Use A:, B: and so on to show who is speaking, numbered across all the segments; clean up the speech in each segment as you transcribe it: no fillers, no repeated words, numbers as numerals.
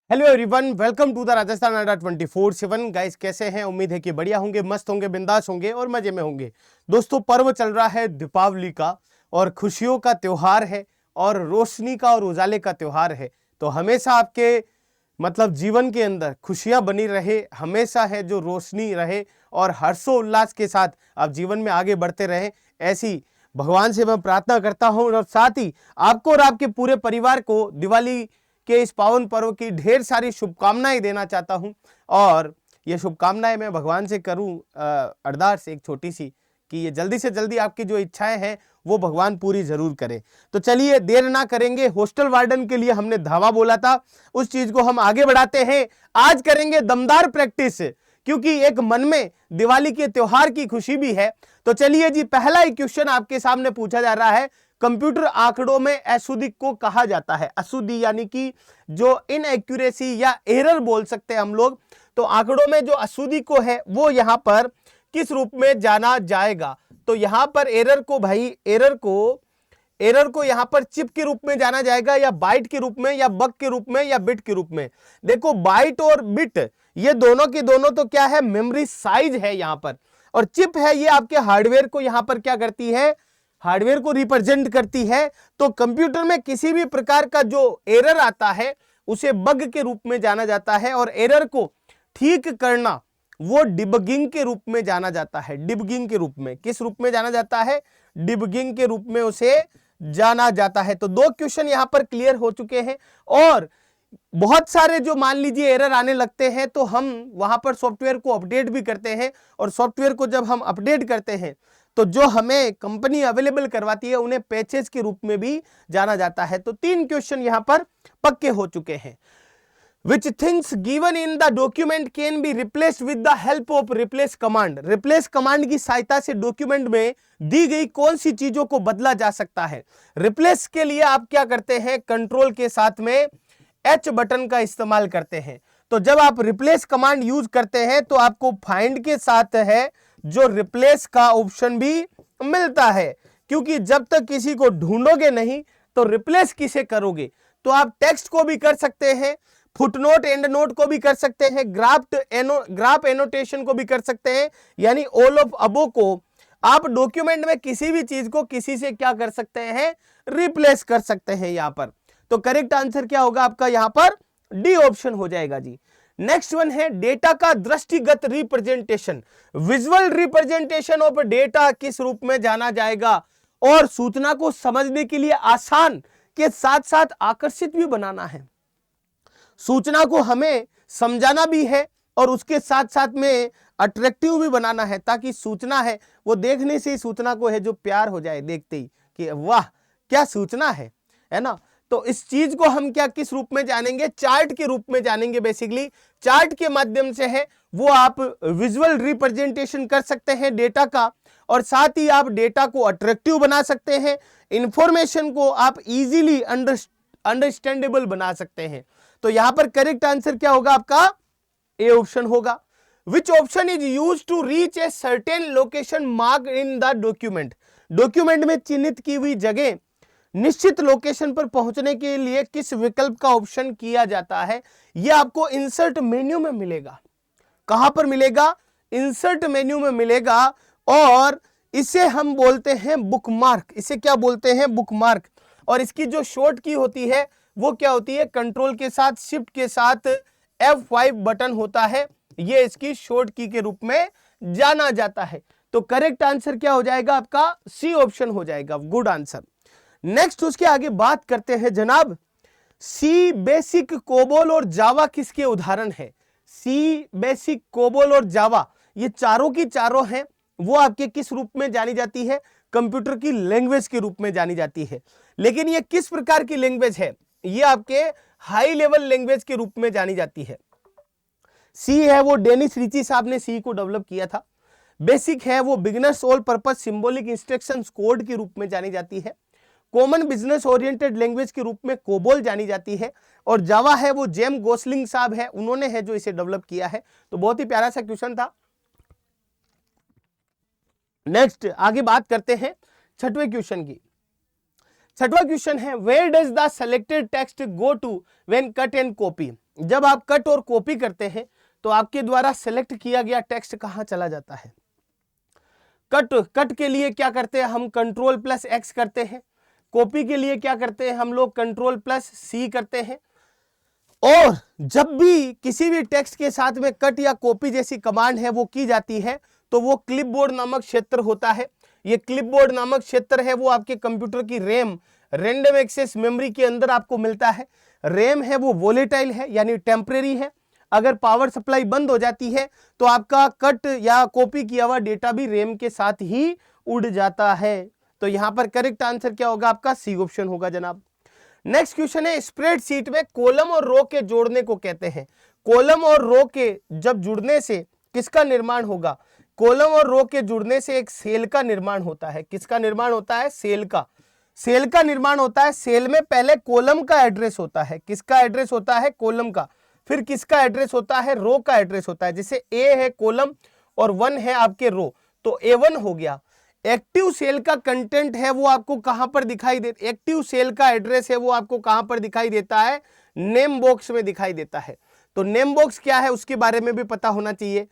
A: Hello everyone, welcome to the Rajasthan Adda 24/7। Guys कैसे हैं? उम्मीद है कि बढ़िया होंगे, मस्त होंगे, बिंदास होंगे और मजे में होंगे। दोस्तों, पर्व चल रहा है दीपावली का और खुशियों का त्योहार है और रोशनी का और उजाले का त्योहार है। तो हमेशा आपके जीवन के अंदर खुशियां बनी रहे, हमेशा है जो रोशनी रहे और हर्षोल्लास के साथ आप जीवन में आगे बढ़ते रहे, ऐसी भगवान से मैं प्रार्थना करता हूं। और साथ ही आपको और आपके पूरे परिवार को दिवाली के इस पावन पर्व की ढेर सारी शुभकामनाएं देना चाहता हूं। और ये शुभकामनाएं मैं भगवान से करूं अरदास एक छोटी सी कि ये जल्दी से जल्दी आपकी जो इच्छाएं हैं वो भगवान पूरी जरूर करे। तो चलिए देर ना करेंगे, हॉस्टल वार्डन के लिए हमने धावा बोला था, उस चीज को हम आगे बढ़ाते हैं। आज करेंगे दमदार प्रैक्टिस, क्योंकि एक मन में दिवाली के त्योहार की खुशी भी है। तो चलिए जी, पहला ही क्वेश्चन आपके सामने पूछा जा रहा है। कंप्यूटर आंकड़ों में अशुद्धि को कहा जाता है, अशुद्धि यानी कि जो इनएक्यूरेसी या एरर बोल सकते हैं हम लोग। तो आंकड़ों में जो अशुद्धि को है वो यहां पर किस रूप में जाना जाएगा? तो यहां पर एरर को यहां पर चिप के रूप में जाना जाएगा, या बाइट के रूप में, या बग के रूप में, या बिट के रूप में। देखो, बाइट और बिट ये दोनों के दोनों तो क्या है, मेमोरी साइज है यहां पर, और चिप है ये आपके हार्डवेयर को यहां पर क्या करती है, हार्डवेयर को रिप्रेजेंट करती है। तो कंप्यूटर में किसी भी प्रकार का जो एरर आता है उसे बग के रूप में जाना जाता है, और एरर को ठीक करना वो डिबगिंग के रूप में जाना जाता है। डिबगिंग के रूप में, किस रूप में जाना जाता है? डिबगिंग के रूप में उसे जाना जाता है। तो दो क्वेश्चन यहां पर क्लियर हो चुके हैं। और बहुत सारे जो मान लीजिए एरर आने लगते हैं तो हम वहां पर सॉफ्टवेयर को अपडेट भी करते हैं, और सॉफ्टवेयर को जब हम अपडेट करते हैं तो जो हमें कंपनी अवेलेबल करवाती है उन्हें पैचेस के रूप में भी जाना जाता है। तो तीन क्वेश्चन यहां पर पक्के हो चुके हैं। Which things given in the document can be replaced with the help of replace command? replace command की सहायता से डॉक्यूमेंट में दी गई कौन सी चीजों को बदला जा सकता है? रिप्लेस के लिए आप क्या करते हैं? कंट्रोल के साथ में H बटन का इस्तेमाल करते हैं। तो जब आप रिप्लेस कमांड यूज करते हैं तो आपको फाइंड के साथ है जो रिप्लेस का ऑप्शन भी मिलता है, क्योंकि जब तक किसी को ढूंढोगे नहीं तो रिप्लेस किसे करोगे? तो आप टेक्स्ट को भी कर सकते हैं, फुटनोट एंड नोट को भी कर सकते हैं, ग्राफ एनोटेशन को भी कर सकते हैं, यानी ऑल ऑफ अबो को आप डॉक्यूमेंट में किसी भी चीज को किसी से क्या कर सकते हैं? रिप्लेस कर सकते हैं यहां पर। तो करेक्ट आंसर क्या होगा आपका? यहां पर डी ऑप्शन हो जाएगा जी। नेक्स्ट वन है डेटा का दृष्टिगत representation. Visual representation of data किस रूप में जाना जाएगा? और सूचना को समझने के लिए आसान के साथ साथ आकर्षित भी बनाना है। सूचना को हमें समझाना भी है और उसके साथ साथ में अट्रैक्टिव भी बनाना है, ताकि सूचना है वो देखने से ही सूचना को है जो प्यार हो जाए देखते ही कि वाह क्या सूचना है ना। तो इस चीज को हम क्या किस रूप में जानेंगे? चार्ट के रूप में जानेंगे। बेसिकली चार्ट के माध्यम से है वो आप विजुअल रिप्रेजेंटेशन कर सकते हैं डेटा का, और साथ ही आप डेटा को अट्रैक्टिव बना सकते हैं, इंफॉर्मेशन को आप इजीली अंडरस्टैंडेबल बना सकते हैं। तो यहां पर करेक्ट आंसर क्या होगा आपका? ए ऑप्शन होगा। Which option is use to reach a certain location marked in the document? Document में चिन्हित की हुई जगह निश्चित लोकेशन पर पहुंचने के लिए किस विकल्प का ऑप्शन किया जाता है? यह आपको इंसर्ट मेन्यू में मिलेगा। कहां पर मिलेगा? इंसर्ट मेन्यू में मिलेगा, और इसे हम बोलते हैं बुकमार्क। इसे क्या बोलते हैं? बुकमार्क। और इसकी जो शॉर्ट की होती है वो क्या होती है? कंट्रोल के साथ शिफ्ट के साथ F5 बटन होता है, ये इसकी शॉर्ट की के रूप में जाना जाता है। तो करेक्ट आंसर क्या हो जाएगा आपका? सी ऑप्शन हो जाएगा। Good answer. नेक्स्ट उसके आगे बात करते हैं जनाब, सी बेसिक, कोबोल और जावा किसके उदाहरण है? सी बेसिक, कोबोल और जावा ये चारों की चारों हैं, वो आपके किस रूप में जानी जाती है? कंप्यूटर की लैंग्वेज के रूप में जानी जाती है। लेकिन ये किस प्रकार की लैंग्वेज है? ये आपके हाई लेवल लैंग्वेज के रूप में जानी जाती है। सी है वो डेनिस रिची साहब ने सी को डेवलप किया था। बेसिक है वो beginners all purpose symbolic instructions code के रूप में जानी जाती है। कॉमन बिजनेस ओरिएंटेड लैंग्वेज के रूप में कोबोल जानी जाती है। और जावा है वो जेम गोसलिंग साहब है, उन्होंने है जो इसे डेवलप किया है। तो बहुत ही प्यारा सा क्वेश्चन था। नेक्स्ट आगे बात करते हैं छठवें क्वेश्चन की। छठवां क्वेश्चन है where does the selected text go to when cut and copy? जब आप कट और कॉपी करते हैं तो आपके द्वारा सेलेक्ट किया गया टेक्स्ट कहां चला जाता है? कट के लिए क्या करते हैं हम? Ctrl+X करते हैं। कॉपी के लिए क्या करते हैं हम लोग? Ctrl+C करते हैं। और जब भी किसी भी टेक्स्ट के साथ में कट या कॉपी जैसी कमांड है वो की जाती है तो वो क्लिपबोर्ड नामक क्षेत्र होता है। ये क्लिपबोर्ड नामक क्षेत्र है वो आपके कंप्यूटर की रैम, रैंडम एक्सेस मेमोरी के अंदर आपको मिलता है। रैम है वो वोलेटाइल है यानी टेम्परेरी है। अगर पावर सप्लाई बंद हो जाती है तो आपका कट या कॉपी किया हुआ डेटा भी रैम के साथ ही उड़ जाता है। तो यहां पर करेक्ट आंसर क्या होगा? आपका सी ऑप्शन होगा जनाब। नेक्स्ट क्वेश्चन है, स्प्रेडशीट में कॉलम और रो के जोड़ने को कहते हैं। कॉलम और रो के जब जुड़ने से किसका निर्माण होगा? कॉलम और रो के जुड़ने से एक सेल का निर्माण होता है। किसका निर्माण होता है? सेल का। सेल का निर्माण होता है। सेल में पहले कॉलम का एड्रेस होता है। किसका एड्रेस होता है? कॉलम का। फिर किसका एड्रेस होता है? रो का एड्रेस होता है। जैसे ए है कॉलम और 1 है आपके रो, तो A1 हो गया। एक्टिव सेल का कंटेंट है वो आपको कहां पर दिखाई दे? एक्टिव सेल का एड्रेस है वो आपको कहां पर दिखाई देता है? नेम बॉक्स में दिखाई देता है। तो नेम बॉक्स क्या है उसके बारे में भी पता होना चाहिए।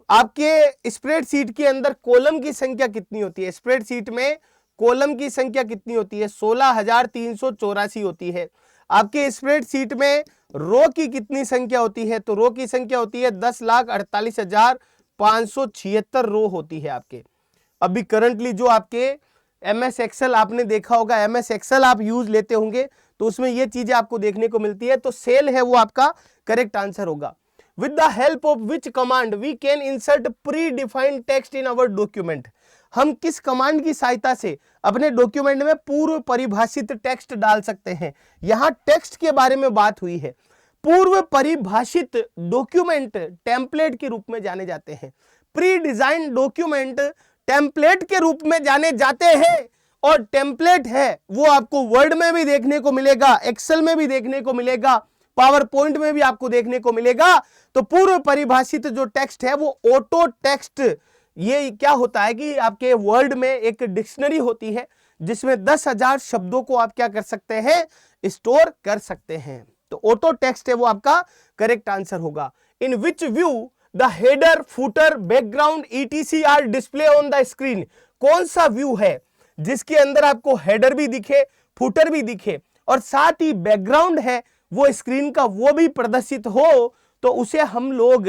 A: आपके स्प्रेडशीट के अंदर कॉलम की संख्या कितनी होती है? स्प्रेडशीट में कॉलम की संख्या कितनी होती है? 16,384 होती है। आपके स्प्रेडशीट में रो की कितनी संख्या होती है? तो रो की संख्या होती है 10,48,576 रो होती है आपके। अभी करंटली जो आपके MS एक्सेल आपने देखा होगा, MS एक्सेल आप यूज लेते होंगे तो उसमें ये चीजें आपको देखने को मिलती है। तो सेल है वो आपका करेक्ट आंसर होगा। With the help of which command we can insert predefined text in our document? हम किस कमांड की सहायता से अपने डॉक्यूमेंट में पूर्व परिभाषित टेक्स्ट डाल सकते हैं? यहां टेक्स्ट के बारे में बात हुई है। पूर्व परिभाषित डॉक्यूमेंट टेम्पलेट के रूप में जाने जाते हैं। प्री डिजाइन डॉक्यूमेंट टेम्पलेट के रूप में जाने जाते हैं। और टेम्पलेट है वो आपको वर्ड में भी देखने को मिलेगा, एक्सेल में भी देखने को मिलेगा, पावर पॉइंट में भी आपको देखने को मिलेगा। तो पूर्व परिभाषित जो टेक्स्ट है वो ऑटो टेक्स्ट, ये क्या होता है कि आपके वर्ड में एक डिक्शनरी होती है जिसमें 10,000 शब्दों को आप क्या कर सकते हैं? स्टोर कर सकते हैं। तो ऑटो टेक्स्ट है वो आपका करेक्ट आंसर होगा। In which view the header, footer, background ETC are display on the screen? कौन सा व्यू है जिसके अंदर आपको हेडर भी दिखे, फुटर भी दिखे और साथ ही बैकग्राउंड है वो स्क्रीन का वो भी प्रदर्शित हो? तो उसे हम लोग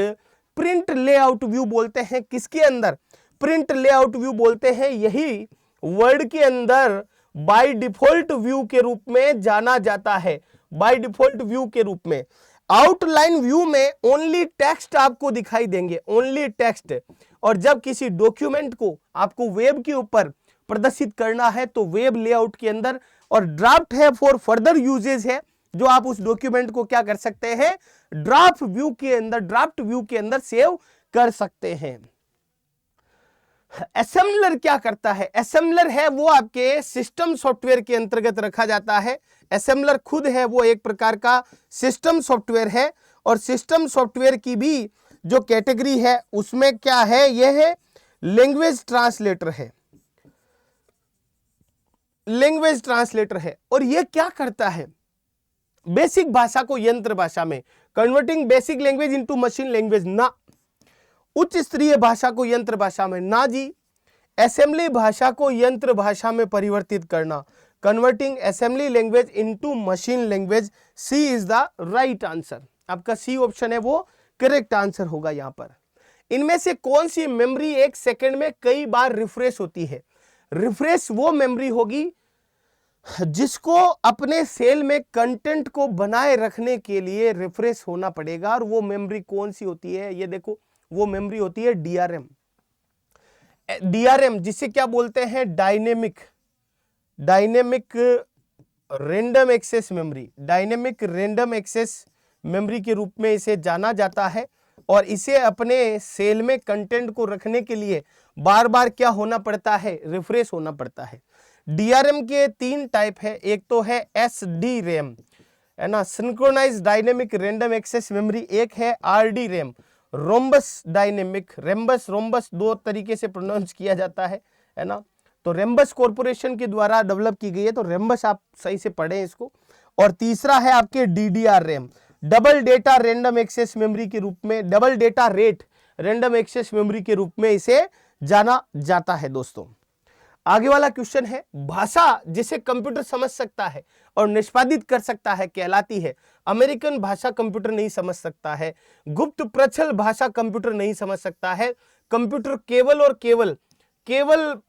A: प्रिंट लेआउट व्यू बोलते हैं। किसके अंदर? प्रिंट लेआउट व्यू बोलते हैं। यही वर्ड के अंदर बाय डिफॉल्ट व्यू के रूप में जाना जाता है। बाय डिफॉल्ट व्यू के रूप में आउटलाइन व्यू में ओनली टेक्स्ट आपको दिखाई देंगे, ओनली टेक्स्ट। और जब किसी डॉक्यूमेंट को आपको वेब के ऊपर प्रदर्शित करना है तो वेब लेआउट के अंदर, और ड्राफ्ट है फॉर फर्दर यूजेस है जो आप उस डॉक्यूमेंट को क्या कर सकते हैं? ड्राफ्ट व्यू के अंदर सेव कर सकते हैं। असेंबलर क्या करता है? असेंबलर है वो आपके सिस्टम सॉफ्टवेयर के अंतर्गत रखा जाता है। असेंबलर खुद है वो एक प्रकार का सिस्टम सॉफ्टवेयर है। और सिस्टम सॉफ्टवेयर की भी जो कैटेगरी है उसमें क्या है? यह है लैंग्वेज ट्रांसलेटर है। लैंग्वेज ट्रांसलेटर है। और यह क्या करता है? बेसिक भाषा को यंत्र भाषा में, converting basic language into machine language ना, उच्च स्तरीय भाषा को यंत्र भाषा में ना जी, असेंबली भाषा को यंत्र भाषा में परिवर्तित करना, converting assembly language into machine language. C is the right answer. आपका सी ऑप्शन है वो करेक्ट आंसर होगा यहां पर। इनमें से कौन सी मेमोरी एक सेकंड में कई बार रिफ्रेश होती है? रिफ्रेश वो मेमोरी होगी जिसको अपने सेल में कंटेंट को बनाए रखने के लिए रिफ्रेश होना पड़ेगा। और वो मेमोरी कौन सी होती है? ये देखो, वो मेमोरी होती है DRM। DRM जिसे क्या बोलते हैं? Dynamic random access memory. Dynamic random access memory के रूप में इसे जाना जाता है। और इसे अपने सेल में कंटेंट को रखने के लिए बार बार क्या होना पड़ता है? रिफ्रेश होना पड़ता है। DRM के 3 टाइप है। एक तो है SDRAM, है ना, synchronize dynamic random access memory. एक है RDRAM, रोम्बस डायनेमिक। रोम्बस 2 तरीके से प्रोनाउंस किया जाता है ना। तो रेम्बस कॉर्पोरेशन के द्वारा डेवलप की गई है, तो रेम्बस आप सही से पढ़ें इसको। और तीसरा है आपके DDR RAM। Double data random access memory के रूप में, double data rate random access memory के रूप में इसे जाना जाता है दोस्तों। आगे वाला क्वेश्चन है, भाषा जिसे कंप्यूटर समझ सकता है और निष्पादित कर सकता है कहलाती है। अमेरिकन भाषा कंप्यूटर नहीं समझ सकता है, गुप्त प्रच्छल भाषा कंप्यूटर नहीं समझ सकता है, कंप्यूटर केवल और केवल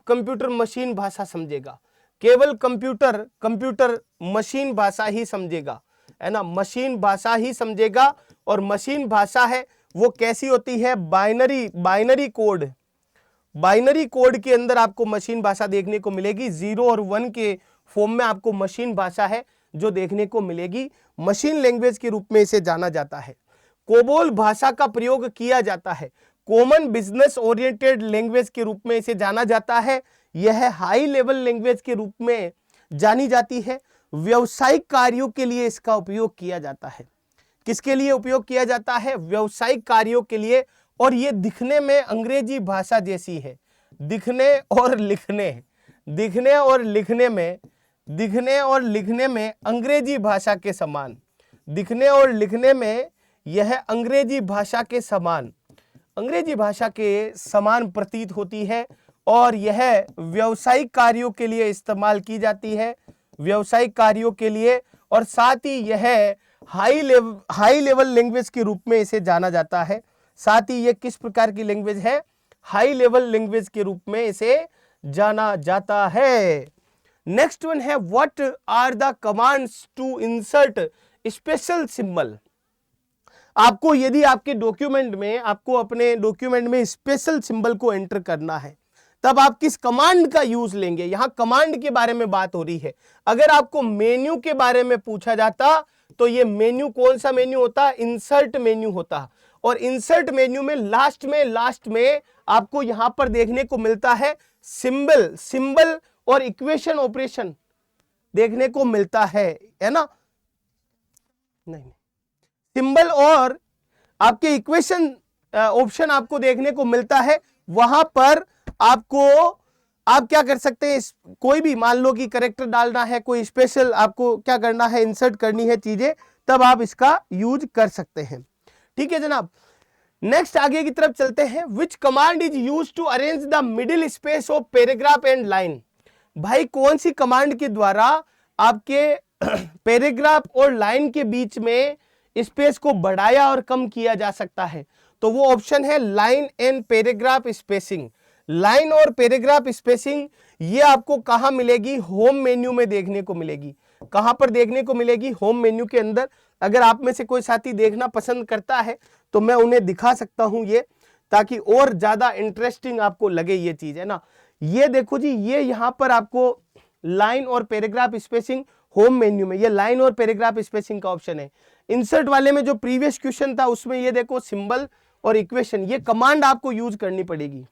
A: कंप्यूटर मशीन भाषा समझेगा, केवल कंप्यूटर मशीन भाषा ही समझेगा, है ना, मशीन भाषा ही समझेगा। और मशीन भाषा है वो कैसी होती है, बाइनरी कोड के अंदर आपको मशीन भाषा देखने को मिलेगी। 0 और 1 के फॉर्म में आपको मशीन भाषा है जो देखने को मिलेगी। मशीन लैंग्वेज के रूप में इसे जाना जाता है। कोबोल भाषा का प्रयोग किया जाता है। कॉमन बिजनेस ओरिएंटेड लैंग्वेज के रूप में इसे जाना जाता है। यह हाई लेवल लैंग्वेज के रूप में जानी जाती है। व्यावसायिक कार्यों के लिए इसका उपयोग किया जाता है। किसके लिए उपयोग किया जाता है, व्यावसायिक कार्यों के लिए। और ये दिखने में अंग्रेजी भाषा जैसी है, दिखने और लिखने में अंग्रेजी भाषा के समान, दिखने और लिखने में यह अंग्रेजी भाषा के समान प्रतीत होती है। और यह व्यावसायिक कार्यों के लिए इस्तेमाल की जाती है, व्यावसायिक कार्यों के लिए। और साथ ही यह हाई लेवल लैंग्वेज के रूप में इसे जाना जाता है। साथ ही ये किस प्रकार की लैंग्वेज है, हाई लेवल लैंग्वेज के रूप में इसे जाना जाता है। नेक्स्ट वन है, what are the commands to insert special symbol. आपको यदि आपके डॉक्यूमेंट में, आपको अपने डॉक्यूमेंट में स्पेशल सिंबल को एंटर करना है, तब आप किस कमांड का यूज लेंगे। यहां कमांड के बारे में बात हो रही है। अगर आपको मेन्यू के बारे में पूछा जाता तो ये मेन्यू कौन सा मेन्यू होता, इंसर्ट मेन्यू होता। और इंसर्ट मेन्यू में लास्ट में आपको यहां पर देखने को मिलता है सिंबल और इक्वेशन ऑपरेशन देखने को मिलता है ना, नहीं, सिंबल और आपके इक्वेशन ऑप्शन आपको देखने को मिलता है। वहां पर आप क्या कर सकते हैं, कोई भी मान लो कि करेक्टर डालना है, कोई स्पेशल आपको क्या करना है, इंसर्ट करनी है चीजें, तब आप इसका यूज कर सकते हैं। ठीक है जनाब। नेक्स्ट आगे की तरफ चलते हैं। Which command is use to arrange the middle space of paragraph and line. भाई कौन सी कमांड के द्वारा आपके पैराग्राफ और लाइन के बीच में स्पेस को बढ़ाया और कम किया जा सकता है। तो वो ऑप्शन है line and paragraph spacing. Line और पैराग्राफ स्पेसिंग ये आपको कहां मिलेगी, होम मेन्यू में देखने को मिलेगी। कहां पर देखने को मिलेगी, होम मेन्यू के अंदर। अगर आप में से कोई साथी देखना पसंद करता है तो मैं उन्हें दिखा सकता हूं ये, ताकि और ज्यादा इंटरेस्टिंग आपको लगे ये चीज, है ना। ये देखो जी, ये यहां पर आपको लाइन और पैराग्राफ स्पेसिंग होम मेन्यू में, ये लाइन और पैराग्राफ स्पेसिंग का ऑप्शन है। इंसर्ट वाले में जो प्रीवियस क्वेश्चन था उसमें ये देखो सिंबल और इक्वेशन, ये कमांड आपको यूज करनी पड़ेगी,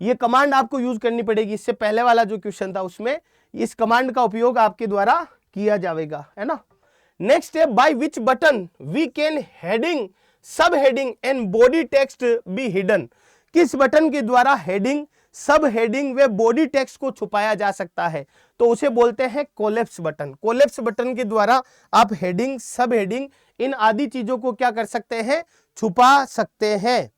A: ये कमांड आपको यूज करनी पड़ेगी। इससे पहले वाला जो क्वेश्चन था उसमें इस कमांड का उपयोग आपके द्वारा किया जाएगा, है ना। नेक्स्ट है, by which button we can heading, sub heading and body text be hidden. किस बटन के द्वारा हेडिंग, सब हेडिंग व बॉडी टेक्स्ट को छुपाया जा सकता है, तो उसे बोलते हैं कोलैप्स बटन। कोलैप्स बटन के द्वारा आप हेडिंग, सब हेडिंग इन आदि चीजों को क्या कर सकते हैं, छुपा सकते हैं।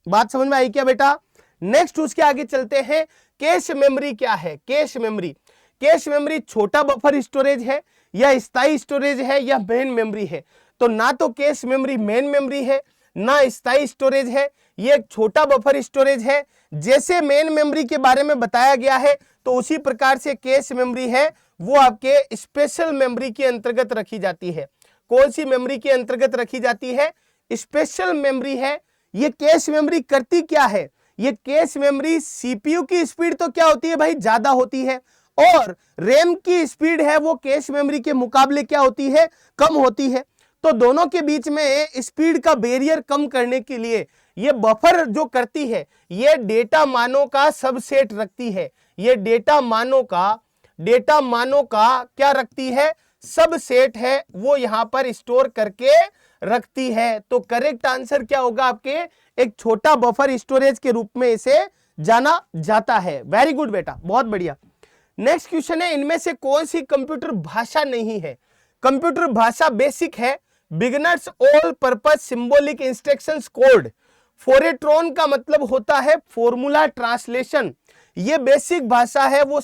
A: बात समझ में आई क्या बेटा। नेक्स्ट उसके आगे चलते हैं। कैश मेमोरी क्या है, कैश मेमोरी। कैश मेमोरी छोटा बफर स्टोरेज है या स्थायी स्टोरेज है या मेन मेमोरी है। तो ना तो कैश मेमोरी मेन मेमोरी है, ना स्थायी स्टोरेज है, ये एक छोटा बफर स्टोरेज है। जैसे मेन मेमोरी के बारे में बताया गया है तो उसी प्रकार से कैश मेमोरी है वो आपके स्पेशल मेमोरी के अंतर्गत रखी जाती है। कौन सी मेमोरी के अंतर्गत रखी जाती है, स्पेशल मेमोरी है। ये कैश मेमोरी करती क्या है, ये कैश मेमोरी सीपीयू की स्पीड तो क्या होती है भाई, ज्यादा होती है, और रैम की स्पीड है वो कैश मेमोरी के मुकाबले क्या होती है, कम होती है। तो दोनों के बीच में स्पीड का बैरियर कम करने के लिए ये बफर जो करती है, ये डेटा मानों का सबसेट रखती है। ये डेटा मानों का क्या रखती है, सबसेट है, वो यहां पर स्टोर करके रखती है। तो करेक्ट आंसर क्या होगा आपके, एक छोटा बफर स्टोरेज के रूप में इसे जाना जाता है। वेरी गुड बेटा, बहुत बढ़िया। नेक्स्ट क्वेश्चन है, इनमें से कौन सी कंप्यूटर भाषा नहीं है। कंप्यूटर भाषा बेसिक है, beginners all purpose symbolic instructions code. Fortran का मतलब होता है फॉर्मूला ट्रांसलेशन। ये बेसिक भाषा है, वो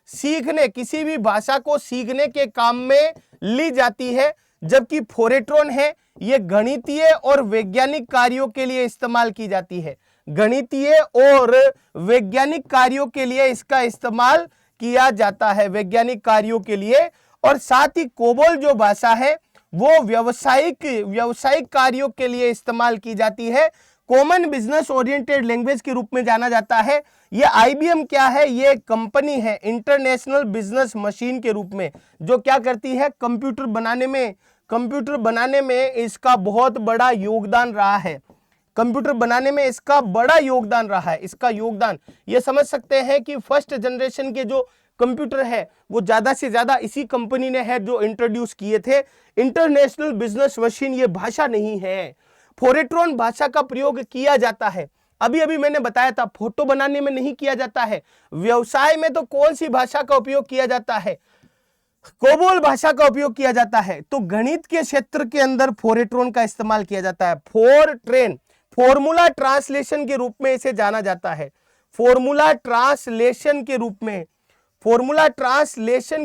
A: सीखने किसी भी भाषा को सीखने के काम में ली जाती है, जबकि फोरेट्रॉन है ये गणितीय और वैज्ञानिक कार्यों के लिए इस्तेमाल की जाती है। गणितीय और वैज्ञानिक कार्यों के लिए इसका इस्तेमाल किया जाता है, वैज्ञानिक कार्यों के लिए। और साथ ही कोबोल जो भाषा है वो व्यावसायिक कार्यों के लिए इस्तेमाल की जाती है, कॉमन बिजनेस ओरिएंटेड लैंग्वेज के रूप में जाना जाता है। ये आईबीएम क्या है, ये कंपनी है इंटरनेशनल बिजनेस मशीन के रूप में, जो क्या करती है, कंप्यूटर बनाने में इसका बहुत बड़ा योगदान रहा है। कंप्यूटर बनाने में इसका बड़ा योगदान रहा है। इसका योगदान ये समझ सकते हैं कि फर्स्ट जनरेशन के जो कंप्यूटर है वो ज्यादा से ज्यादा इसी कंपनी ने है जो इंट्रोड्यूस किए थे। इंटरनेशनल बिजनेस मशीन ये भाषा नहीं है। फोरेट्रॉन भाषा का प्रयोग किया जाता है, अभी मैंने बताया था, फोटो बनाने में नहीं किया जाता है। व्यवसाय में तो कौन सी भाषा का उपयोग किया जाता है, कोबोल भाषा का उपयोग किया जाता है। तो गणित के क्षेत्र के अंदर फोरेट्रॉन का इस्तेमाल किया जाता है। फॉर्मूला ट्रांसलेशन के रूप में इसे जाना जाता है। फॉर्मूला ट्रांसलेशन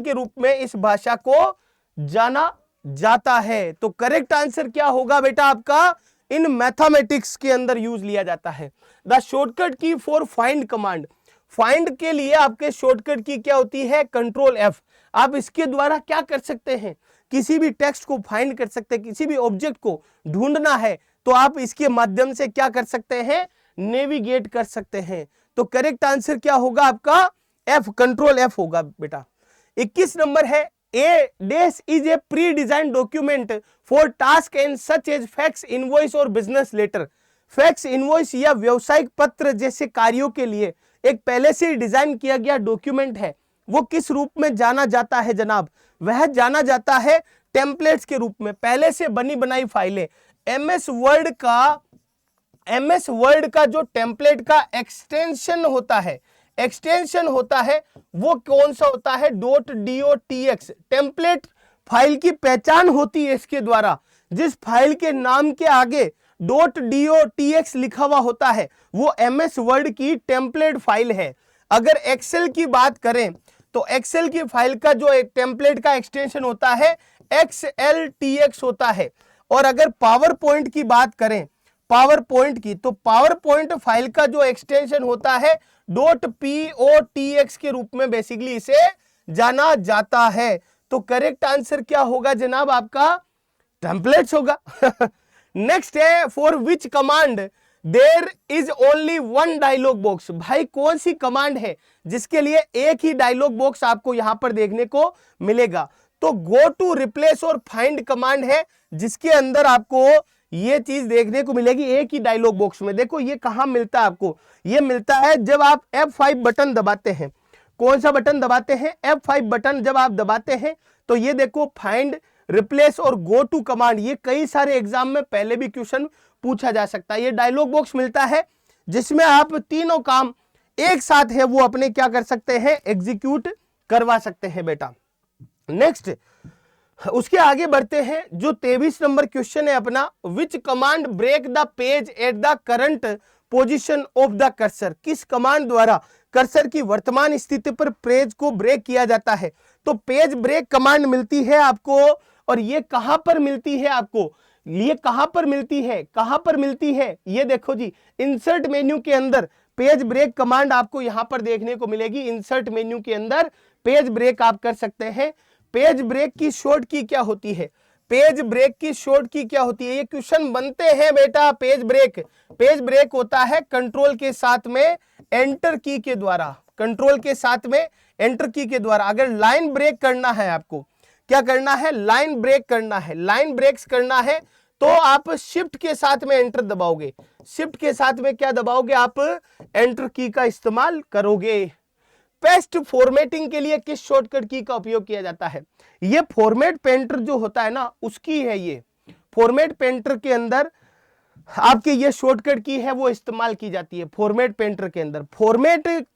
A: के रूप में इस भाषा को जाना जाता है। तो करेक्ट आंसर क्या होगा बेटा आपका, इन मैथमेटिक्स के अंदर यूज लिया जाता है। द शॉर्टकट की फॉर फाइंड कमांड, फाइंड के लिए आपके शॉर्टकट की क्या होती है, कंट्रोल एफ। आप इसके द्वारा क्या कर सकते हैं, किसी भी टेक्स्ट को फाइंड कर सकते हैं, किसी भी ऑब्जेक्ट को ढूंढना है तो आप इसके माध्यम से क्या कर सकते हैं, नेविगेट कर सकते हैं। तो करेक्ट आंसर क्या होगा आपका, एफ, कंट्रोल एफ होगा बेटा। 21 नंबर है, A dash is a pre design document for task and such as fax, invoice और बिजनेस लेटर। फैक्स, इनवॉइस या व्यवसायिक पत्र जैसे कार्यों के लिए एक पहले से डिजाइन किया गया डॉक्यूमेंट है, वो किस रूप में जाना जाता है जनाब, वह जाना जाता है टेम्पलेट्स के रूप में, पहले से बनी बनाई फाइलें। एमएस वर्ड का जो टेम्पलेट का एक्सटेंशन होता है वो कौन सा होता है, .docx। टेम्पलेट फाइल की पहचान होती है इसके द्वारा, जिस फाइल के नाम के आगे .docx लिखा हुआ होता है वो एमएस वर्ड की टेम्पलेट फाइल है। अगर एक्सेल की बात करें तो एक्सेल की फाइल का जो एक टेम्पलेट का एक्सटेंशन होता है XLTX होता है। और अगर पावर पॉइंट की बात करें, तो पावर पॉइंट फाइल का जो एक्सटेंशन होता है .POTX के रूप में बेसिकली इसे जाना जाता है। तो करेक्ट आंसर क्या होगा जनाब आपका, टेम्पलेट्स होगा। नेक्स्ट है, for which command there is only one dialog box. भाई कौन सी कमांड है जिसके लिए एक ही डायलॉग बॉक्स आपको यहां पर देखने को मिलेगा, तो गो टू, रिप्लेस और फाइंड कमांड है, जिसके अंदर आपको ये चीज देखने को मिलेगी एक ही डायलॉग बॉक्स में। देखो ये कहां मिलता है आपको, ये मिलता है जब आप F5 बटन दबाते हैं। कौन सा बटन दबाते हैं, F5 बटन जब आप दबाते हैं तो ये देखो फाइंड, रिप्लेस और गो टू कमांड, ये कई सारे एग्जाम में पहले भी क्वेश्चन पूछा जा सकता है। ये डायलॉग बॉक्स मिलता है जिसमें आप तीनों काम एक साथ है वो अपने क्या कर सकते हैं, एग्जीक्यूट करवा सकते हैं बेटा। नेक्स्ट, उसके आगे बढ़ते हैं, जो 23 नंबर क्वेश्चन है अपना, which command break the page at the current position of the cursor. किस कमांड द्वारा कर्सर की वर्तमान स्थिति पर पेज को ब्रेक किया जाता है। तो पेज ब्रेक कमांड मिलती है आपको, और ये कहां पर मिलती है आपको, ये कहां पर मिलती है, ये देखो जी, इंसर्ट मेन्यू के अंदर पेज ब्रेक कमांड आपको यहां पर देखने को मिलेगी। इंसर्ट मेन्यू के अंदर पेज ब्रेक आप कर सकते हैं। पेज ब्रेक की शॉर्ट की क्या होती है, ये क्वेश्चन बनते हैं बेटा। पेज ब्रेक होता है कंट्रोल के साथ में एंटर की के द्वारा, अगर लाइन ब्रेक करना है आपको, क्या करना है, लाइन ब्रेक्स करना है तो आप शिफ्ट के साथ में एंटर दबाओगे, क्या दबाओगे आप, एंटर की का इस्तेमाल करोगे। पेस्ट फॉर्मेटिंग के लिए किस शॉर्टकट की का उपयोग किया जाता है, ये फॉर्मेट पेंटर जो होता है ना उसकी है। ये फॉर्मेट पेंटर के अंदर आपके ये शॉर्टकट की है वो इस्तेमाल की जाती है। फॉर्मेट पेंटर के अंदर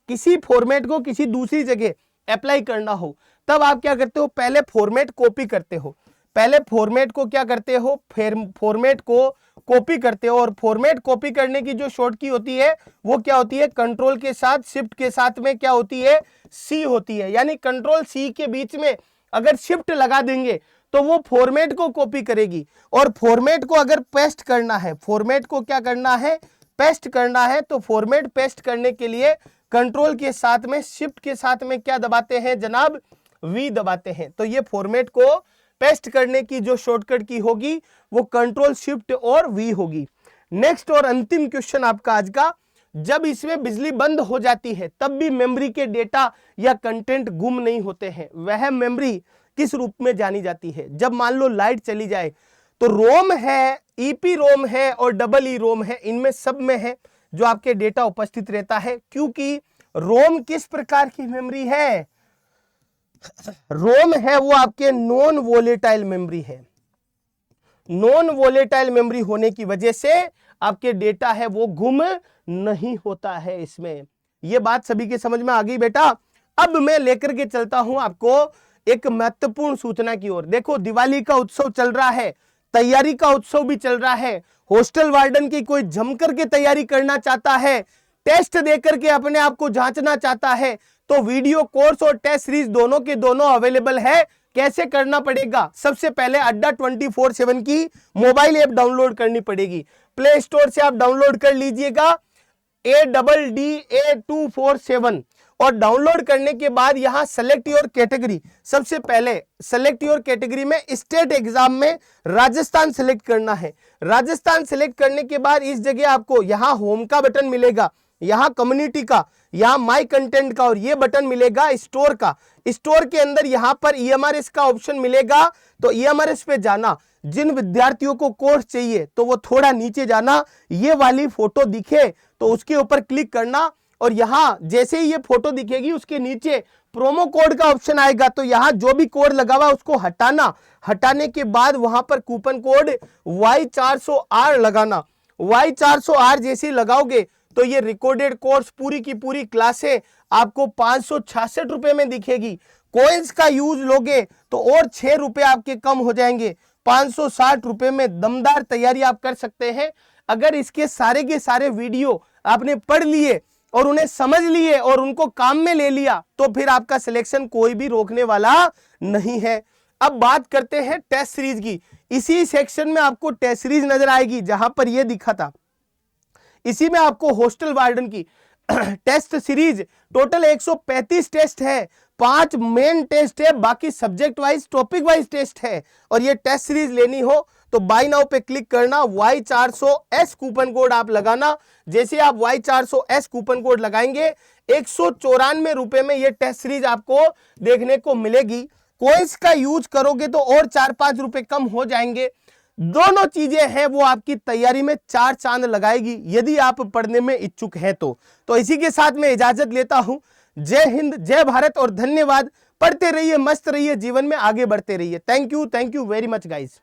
A: किसी फॉर्मेट को किसी दूसरी जगह अप्लाई करना हो तब आप क्या करते हो, पहले फॉर्मेट कॉपी करते हो, पहले फॉर्मेट को क्या करते हो, फॉर्मेट को कॉपी करते हो, और फॉर्मेट कॉपी करने की जो शॉर्ट की होती है वो क्या होती है, कंट्रोल के साथ शिफ्ट के साथ में क्या होती है, सी होती है। यानी कंट्रोल सी के बीच में अगर शिफ्ट लगा देंगे तो वो फॉर्मेट को कॉपी करेगी, और फॉर्मेट को अगर पेस्ट करना है, फॉर्मेट को क्या करना है, पेस्ट करना है, तो फॉर्मेट पेस्ट करने के लिए कंट्रोल के साथ में शिफ्ट के साथ में क्या दबाते हैं जनाब, वी दबाते हैं। तो ये फॉर्मेट को पेस्ट करने की जो शॉर्टकट की होगी वो कंट्रोल शिफ्ट और वी होगी। नेक्स्ट और अंतिम क्वेश्चन आपका आज का, जब इसमें बिजली बंद हो जाती है तब भी मेमोरी के डेटा या कंटेंट गुम नहीं होते हैं, वह मेमोरी किस रूप में जानी जाती है। जब मान लो लाइट चली जाए तो रोम है, ईपी रोम है और डबल ई रोम है, इनमें सब में है जो आपके डेटा उपस्थित रहता है। क्योंकि रोम किस प्रकार की मेमोरी है, रोम है वो आपके नॉन वोलेटाइल मेमोरी है। नॉन वोलेटाइल मेमोरी होने की वजह से आपके डेटा है वो गुम नहीं होता है इसमें। ये बात सभी के समझ में आ गई बेटा। अब मैं लेकर के चलता हूं आपको एक महत्वपूर्ण सूचना की ओर। देखो दिवाली का उत्सव चल रहा है, तैयारी का उत्सव भी चल रहा है। हॉस्टल वार्डन की कोई जमकर के तैयारी करना चाहता है, टेस्ट देकर के अपने आप को जांचना चाहता है, तो वीडियो कोर्स और टेस्ट सीरीज दोनों के दोनों अवेलेबल है। कैसे करना पड़ेगा, सबसे पहले अड्डा 24/7 की मोबाइल ऐप डाउनलोड करनी पड़ेगी। प्ले स्टोर से आप डाउनलोड कर लीजिएगा ADDA247, और डाउनलोड करने के बाद यहां सेलेक्ट योर कैटेगरी, सबसे पहले सेलेक्ट योर कैटेगरी में स्टेट एग्जाम में राजस्थान सेलेक्ट करना है। राजस्थान सेलेक्ट करने के बाद इस जगह आपको यहां होम का बटन मिलेगा, यहां कम्युनिटी का, यहां माय कंटेंट का, और ये बटन मिलेगा स्टोर का। स्टोर के अंदर यहां पर EMRS का ऑप्शन मिलेगा, तो EMRS पे जाना। जिन विद्यार्थियों को कोर्स चाहिए तो वो थोड़ा नीचे जाना, ये वाली फोटो दिखे तो उसके ऊपर क्लिक करना, और यहां जैसे ही ये फोटो दिखेगी उसके नीचे प्रोमो कोड का ऑप्शन आएगा, तो यहां जो भी कोड लगा हुआ उसको हटाना। हटाने के बाद वहां पर कूपन कोड Y400R लगाना। Y400R जैसे लगाओगे तो ये रिकॉर्डेड कोर्स पूरी की पूरी क्लासें आपको 566 रुपए में दिखेगी। कोइंस का यूज लोगे तो और 6 रुपए आपके कम हो जाएंगे। 560 रुपए में दमदार तैयारी आप कर सकते हैं। अगर इसके सारे के सारे वीडियो आपने पढ़ लिए और उन्हें समझ लिए और उनको काम में ले लिया तो फिर आपका सिलेक्शन कोई भी रोकने वाला नहीं है। अब बात करते हैं टेस्ट सीरीज की। इसी सेक्शन में आपको टेस्ट सीरीज नजर आएगी जहां पर यह दिखा था। इसी में आपको हॉस्टल वार्डन की टेस्ट सीरीज टोटल 135 टेस्ट है, 5 मेन टेस्ट है, बाकी subject wise topic wise test है। और ये टेस्ट सीरीज लेनी हो तो बाय नाउ पे क्लिक करना, Y400S कूपन कोड आप लगाना। जैसे आप Y400S कूपन कोड लगाएंगे 194 रुपए में ये टेस्ट सीरीज आपको देखने को मिलेगी। कोइंस का यूज करोगे तो और 4-5 रुपए कम हो जाएंगे। दोनों चीजें हैं वो आपकी तैयारी में 4 चांद लगाएगी यदि आप पढ़ने में इच्छुक हैं तो इसी के साथ मैं इजाजत लेता हूं। जय हिंद, जय भारत और धन्यवाद। पढ़ते रहिए, मस्त रहिए, जीवन में आगे बढ़ते रहिए। Thank you very much guys.